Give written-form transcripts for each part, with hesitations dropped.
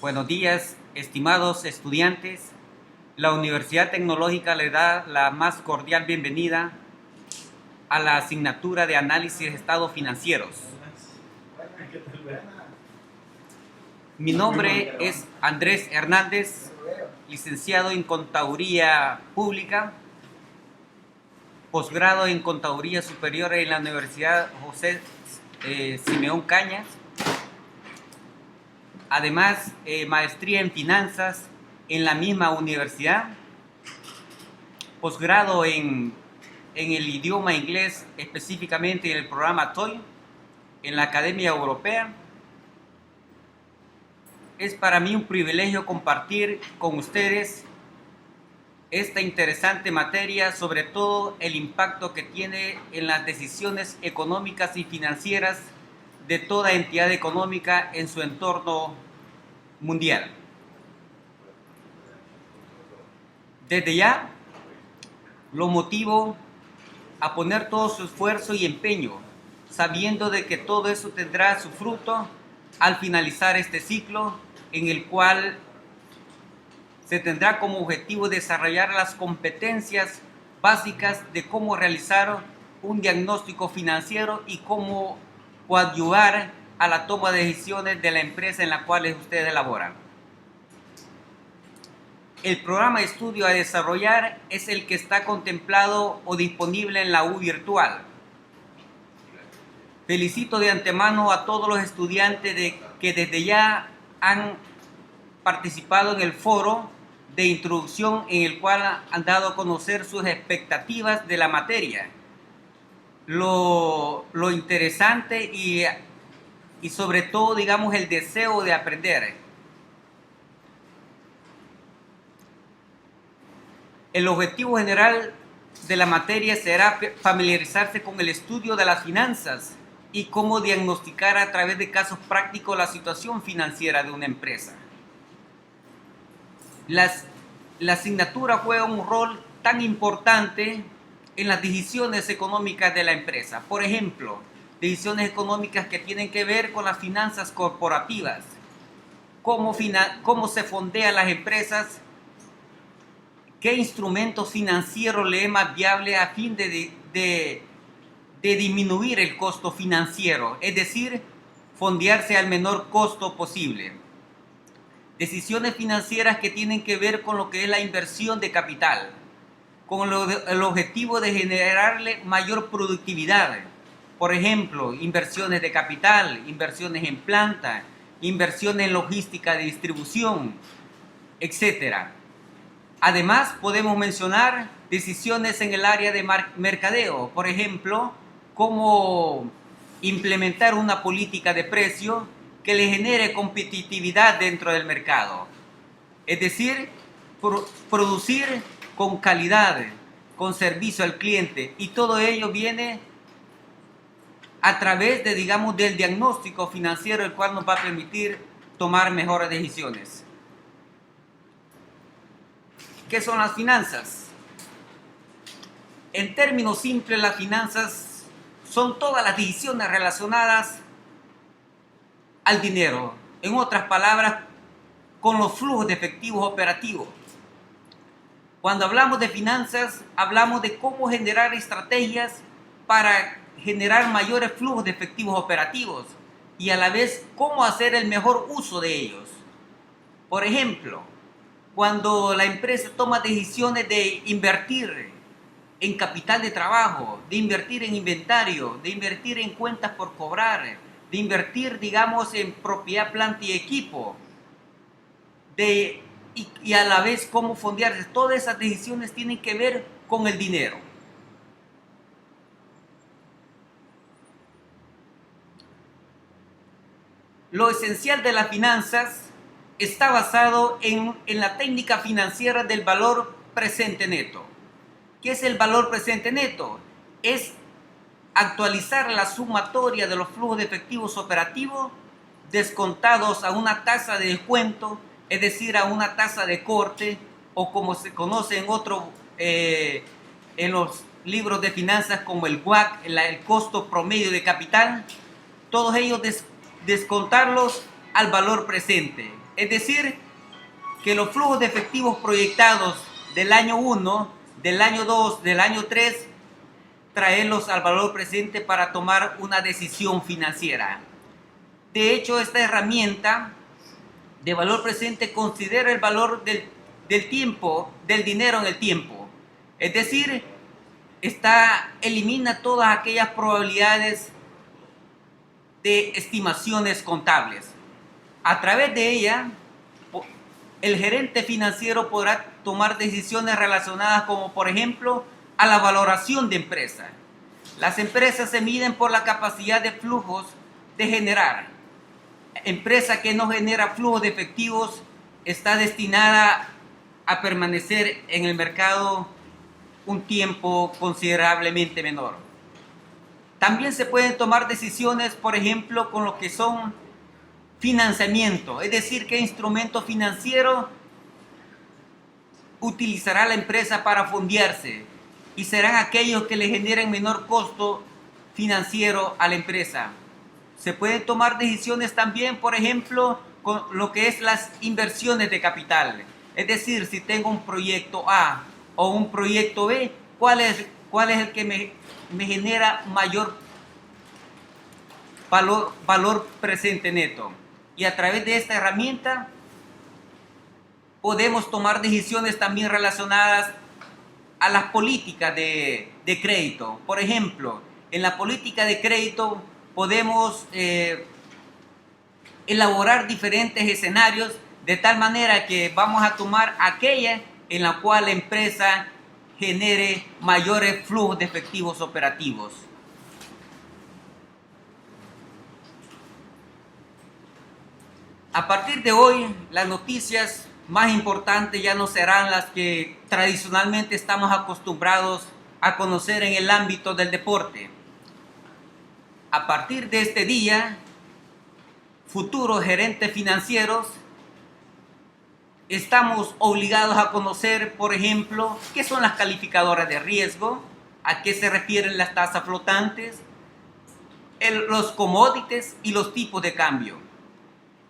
Buenos días, estimados estudiantes. La Universidad Tecnológica le da la más cordial bienvenida a la asignatura de Análisis de Estados Financieros. Mi nombre es Andrés Hernández, licenciado en Contaduría Pública, posgrado en Contaduría Superior en la Universidad José Simeón Cañas. Además, maestría en Finanzas en la misma universidad, posgrado en el idioma inglés, específicamente en el programa TOEFL, en la Academia Europea. Es para mí un privilegio compartir con ustedes esta interesante materia, sobre todo el impacto que tiene en las decisiones económicas y financieras de toda entidad económica en su entorno mundial. Desde ya, lo motivo a poner todo su esfuerzo y empeño, sabiendo de que todo eso tendrá su fruto al finalizar este ciclo, en el cual se tendrá como objetivo desarrollar las competencias básicas de cómo realizar un diagnóstico financiero y cómo coadyuvar a la toma de decisiones de la empresa en la cual ustedes laboran. El programa de estudio a desarrollar es el que está contemplado o disponible en la U virtual. Felicito de antemano a todos los estudiantes que desde ya han participado en el foro de introducción en el cual han dado a conocer sus expectativas de la materia. Lo interesante y sobre todo, digamos, el deseo de aprender. El objetivo general de la materia será familiarizarse con el estudio de las finanzas y cómo diagnosticar a través de casos prácticos la situación financiera de una empresa. La asignatura juega un rol tan importante en las decisiones económicas de la empresa. Por ejemplo, decisiones económicas que tienen que ver con las finanzas corporativas, cómo se fondean las empresas, qué instrumentos financieros le es más viable a fin de disminuir el costo financiero, es decir, fondearse al menor costo posible. Decisiones financieras que tienen que ver con lo que es la inversión de capital, con el objetivo de generarle mayor productividad. Por ejemplo, inversiones de capital, inversiones en planta, inversiones en logística de distribución, etc. Además, podemos mencionar decisiones en el área de mercadeo. Por ejemplo, cómo implementar una política de precio que le genere competitividad dentro del mercado. Es decir, producir con calidad, con servicio al cliente, y todo ello viene a través de, digamos, del diagnóstico financiero, el cual nos va a permitir tomar mejores decisiones. ¿Qué son las finanzas? En términos simples, las finanzas son todas las decisiones relacionadas al dinero. En otras palabras, con los flujos de efectivos operativos. Cuando hablamos de finanzas, hablamos de cómo generar estrategias para generar mayores flujos de efectivos operativos y a la vez cómo hacer el mejor uso de ellos. Por ejemplo, cuando la empresa toma decisiones de invertir en capital de trabajo, de invertir en inventario, de invertir en cuentas por cobrar, de invertir, digamos, en propiedad, planta y equipo, y a la vez cómo fondearse. Todas esas decisiones tienen que ver con el dinero. Lo esencial de las finanzas está basado en la técnica financiera del valor presente neto. ¿Qué es el valor presente neto? Es actualizar la sumatoria de los flujos de efectivos operativos descontados a una tasa de descuento, es decir, a una tasa de corte, o como se conoce en los libros de finanzas como el WACC, el costo promedio de capital. Todos ellos descontarlos al valor presente. Es decir, que los flujos de efectivos proyectados del año 1, del año 2, del año 3, traerlos al valor presente para tomar una decisión financiera. De hecho, esta herramienta de valor presente considera el valor del tiempo, del dinero en el tiempo. Es decir, elimina todas aquellas probabilidades de estimaciones contables. A través de ella, el gerente financiero podrá tomar decisiones relacionadas como, por ejemplo, a la valoración de empresas. Las empresas se miden por la capacidad de flujos de generar. Empresa que no genera flujos de efectivos está destinada a permanecer en el mercado un tiempo considerablemente menor. También se pueden tomar decisiones, por ejemplo, con lo que son financiamiento, es decir, qué instrumento financiero utilizará la empresa para fondearse y serán aquellos que le generen menor costo financiero a la empresa. Se pueden tomar decisiones también, por ejemplo, con lo que es las inversiones de capital. Es decir, si tengo un proyecto A o un proyecto B, ¿cuál es el que me genera mayor valor presente neto? Y a través de esta herramienta podemos tomar decisiones también relacionadas a las políticas de crédito. Por ejemplo, en la política de crédito podemos elaborar diferentes escenarios de tal manera que vamos a tomar aquella en la cual la empresa genere mayores flujos de efectivos operativos. A partir de hoy, las noticias más importantes ya no serán las que tradicionalmente estamos acostumbrados a conocer en el ámbito del deporte. A partir de este día, futuros gerentes financieros estamos obligados a conocer, por ejemplo, qué son las calificadoras de riesgo, a qué se refieren las tasas flotantes, los commodities y los tipos de cambio.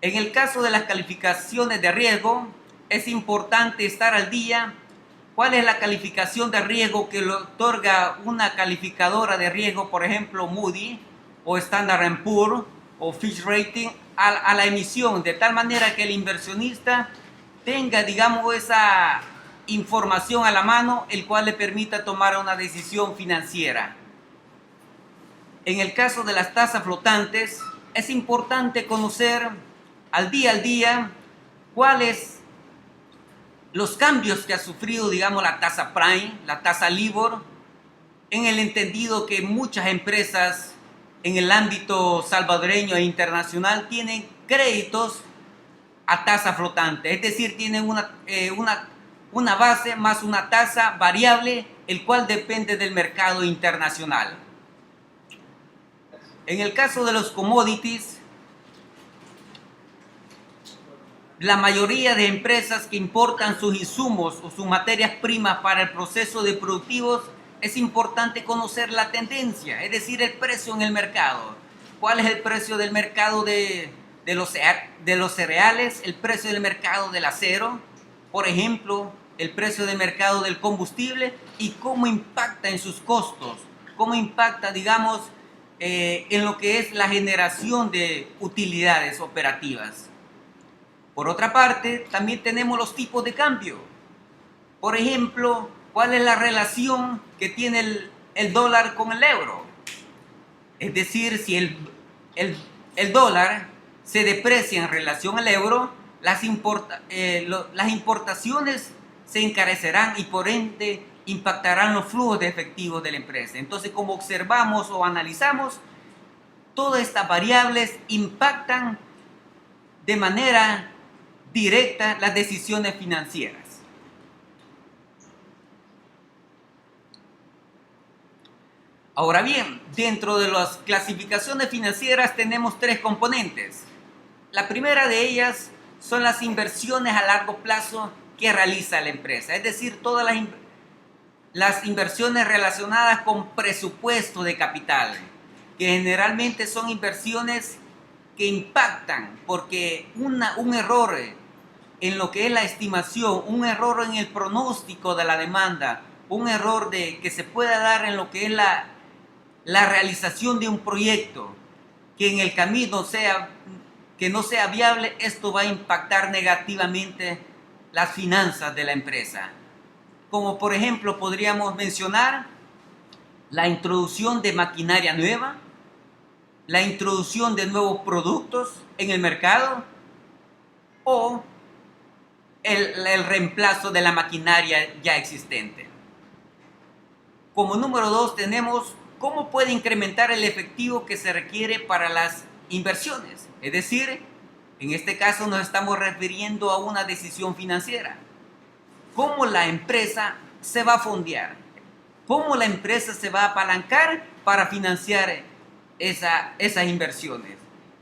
En el caso de las calificaciones de riesgo, es importante estar al día. ¿Cuál es la calificación de riesgo que le otorga una calificadora de riesgo, por ejemplo, Moody o Standard & Poor's o Fitch Rating, a la emisión? De tal manera que el inversionista tenga, digamos, esa información a la mano, el cual le permita tomar una decisión financiera. En el caso de las tasas flotantes, es importante conocer al día cuáles los cambios que ha sufrido, digamos, la tasa Prime, la tasa LIBOR, en el entendido que muchas empresas en el ámbito salvadoreño e internacional tienen créditos a tasa flotante, es decir, tienen una base más una tasa variable, el cual depende del mercado internacional. En el caso de los commodities, la mayoría de empresas que importan sus insumos o sus materias primas para el proceso de productivos, es importante conocer la tendencia, es decir, el precio en el mercado. ¿Cuál es el precio del mercado de los cereales? El precio del mercado del acero, por ejemplo, el precio del mercado del combustible, y cómo impacta en sus costos, cómo impacta, digamos, en lo que es la generación de utilidades operativas. Por otra parte, también tenemos los tipos de cambio. Por ejemplo, ¿cuál es la relación que tiene el dólar con el euro? Es decir, si el dólar se deprecia en relación al euro, las importaciones se encarecerán y por ende impactarán los flujos de efectivo de la empresa. Entonces, como observamos o analizamos, todas estas variables impactan de manera directa las decisiones financieras. Ahora bien, dentro de las clasificaciones financieras tenemos tres componentes. La primera de ellas son las inversiones a largo plazo que realiza la empresa, es decir, todas las inversiones relacionadas con presupuesto de capital, que generalmente son inversiones que impactan, porque un error en lo que es la estimación, un error en el pronóstico de la demanda, un error que se pueda dar en lo que es la realización de un proyecto, que en el camino que no sea viable, esto va a impactar negativamente las finanzas de la empresa. Como por ejemplo podríamos mencionar la introducción de maquinaria nueva, la introducción de nuevos productos en el mercado o el reemplazo de la maquinaria ya existente. Como número 2 tenemos cómo puede incrementar el efectivo que se requiere para las inversiones. Es decir, en este caso nos estamos refiriendo a una decisión financiera. ¿Cómo la empresa se va a fondear? ¿Cómo la empresa se va a apalancar para financiar esas inversiones?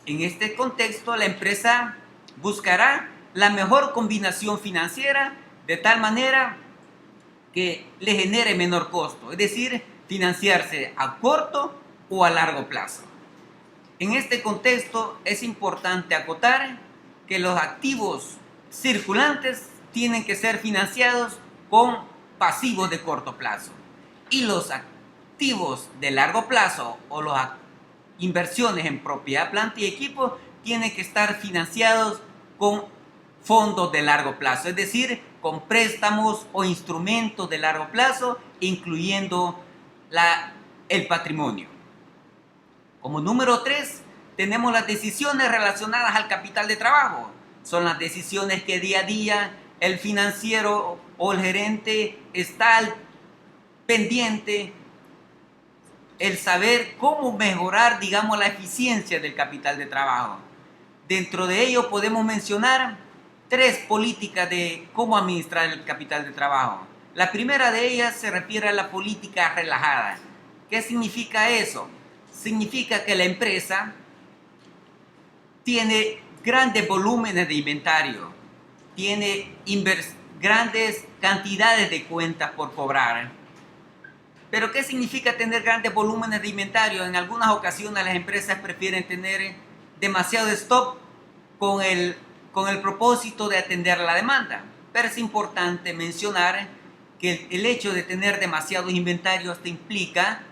En este contexto, la empresa buscará la mejor combinación financiera de tal manera que le genere menor costo, es decir, financiarse a corto o a largo plazo. En este contexto es importante acotar que los activos circulantes tienen que ser financiados con pasivos de corto plazo y los activos de largo plazo o las inversiones en propiedad, planta y equipo tienen que estar financiados con fondos de largo plazo, es decir, con préstamos o instrumentos de largo plazo, incluyendo el patrimonio. Como número 3, tenemos las decisiones relacionadas al capital de trabajo. Son las decisiones que día a día el financiero o el gerente está al pendiente, el saber cómo mejorar, digamos, la eficiencia del capital de trabajo. Dentro de ello podemos mencionar 3 políticas de cómo administrar el capital de trabajo. La primera de ellas se refiere a la política relajada. ¿Qué significa eso? Significa que la empresa tiene grandes volúmenes de inventario, tiene grandes cantidades de cuentas por cobrar. ¿Pero qué significa tener grandes volúmenes de inventario? En algunas ocasiones las empresas prefieren tener demasiado stock con el propósito de atender la demanda. Pero es importante mencionar que el hecho de tener demasiados inventarios te implica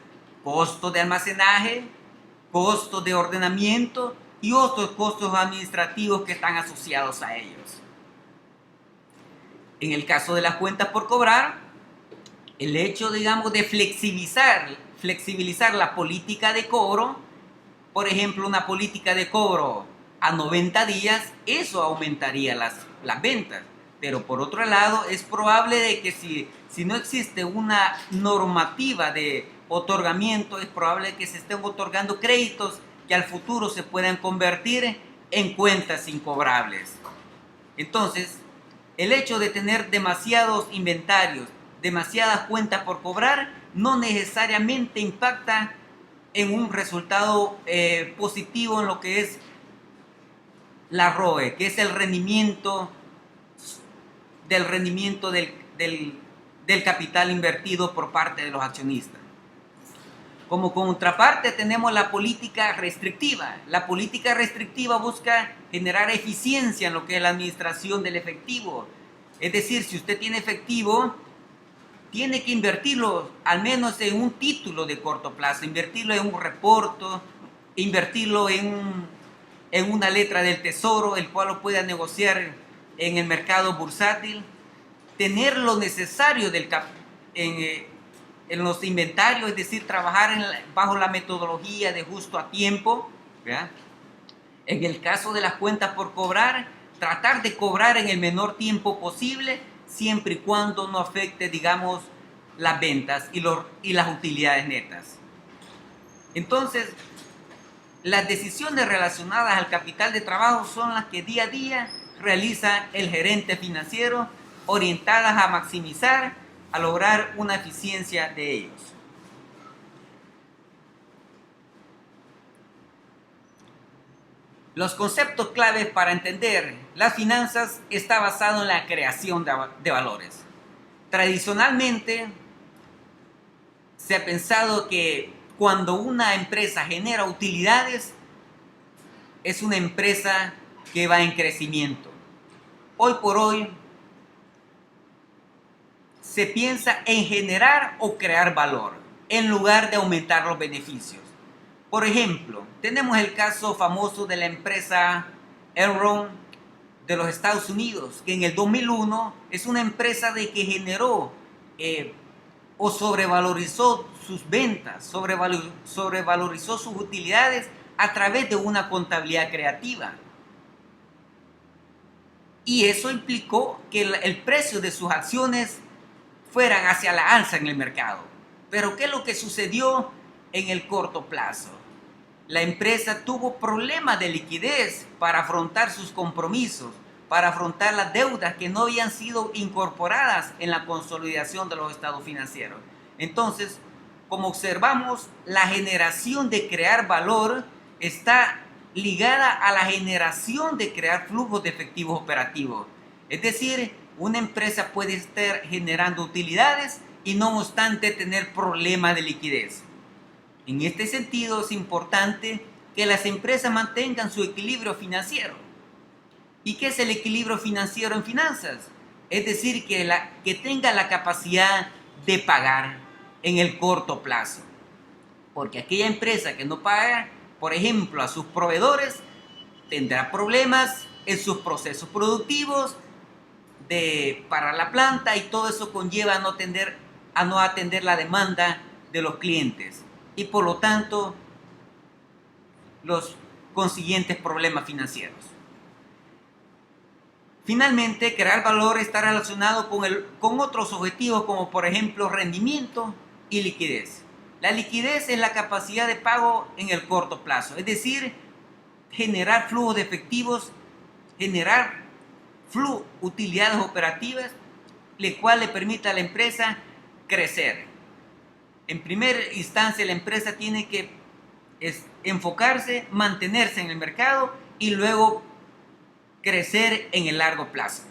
costo de almacenaje, costo de ordenamiento y otros costos administrativos que están asociados a ellos. En el caso de las cuentas por cobrar, el hecho, digamos, de flexibilizar la política de cobro, por ejemplo, una política de cobro a 90 días, eso aumentaría las ventas. Pero por otro lado, es probable de que si no existe una normativa de otorgamiento, es probable que se estén otorgando créditos que al futuro se puedan convertir en cuentas incobrables. Entonces, el hecho de tener demasiados inventarios, demasiadas cuentas por cobrar, no necesariamente impacta en un resultado positivo en lo que es la ROE, que es el rendimiento del capital invertido por parte de los accionistas. Como contraparte tenemos la política restrictiva. La política restrictiva busca generar eficiencia en lo que es la administración del efectivo. Es decir, si usted tiene efectivo, tiene que invertirlo al menos en un título de corto plazo, invertirlo en un reporte, invertirlo en una letra del tesoro, el cual lo pueda negociar en el mercado bursátil, tener lo necesario en los inventarios, es decir, trabajar bajo la metodología de justo a tiempo, ¿verdad? En el caso de las cuentas por cobrar, tratar de cobrar en el menor tiempo posible, siempre y cuando no afecte, digamos, las ventas y las utilidades netas. Entonces, las decisiones relacionadas al capital de trabajo son las que día a día realiza el gerente financiero, orientadas a maximizar, a lograr una eficiencia de ellos. Los conceptos claves para entender las finanzas está basado en la creación de valores. Tradicionalmente se ha pensado que cuando una empresa genera utilidades, es una empresa que va en crecimiento. Hoy por hoy se piensa en generar o crear valor en lugar de aumentar los beneficios. Por ejemplo, tenemos el caso famoso de la empresa Enron de los Estados Unidos, que en el 2001 es una empresa de que generó o sobrevalorizó sus ventas, sobrevalorizó sus utilidades a través de una contabilidad creativa. Y eso implicó que el precio de sus acciones fueran hacia la alza en el mercado. Pero ¿qué es lo que sucedió en el corto plazo? La empresa tuvo problemas de liquidez para afrontar sus compromisos, para afrontar las deudas que no habían sido incorporadas en la consolidación de los estados financieros. Entonces, como observamos, la generación de crear valor está ligada a la generación de crear flujos de efectivos operativos. Es decir, una empresa puede estar generando utilidades y no obstante tener problemas de liquidez. En este sentido es importante que las empresas mantengan su equilibrio financiero. ¿Y qué es el equilibrio financiero en finanzas? Es decir, que tenga la capacidad de pagar en el corto plazo. Porque aquella empresa que no paga, por ejemplo, a sus proveedores, tendrá problemas en sus procesos productivos para la planta, y todo eso conlleva a no atender la demanda de los clientes y por lo tanto los consiguientes problemas financieros. Finalmente, crear valor está relacionado con otros objetivos como por ejemplo rendimiento y liquidez. La liquidez es la capacidad de pago en el corto plazo, es decir, generar flujos de efectivos, generar utilidades operativas, la cual le permita a la empresa crecer. En primera instancia, la empresa tiene que enfocarse, mantenerse en el mercado y luego crecer en el largo plazo.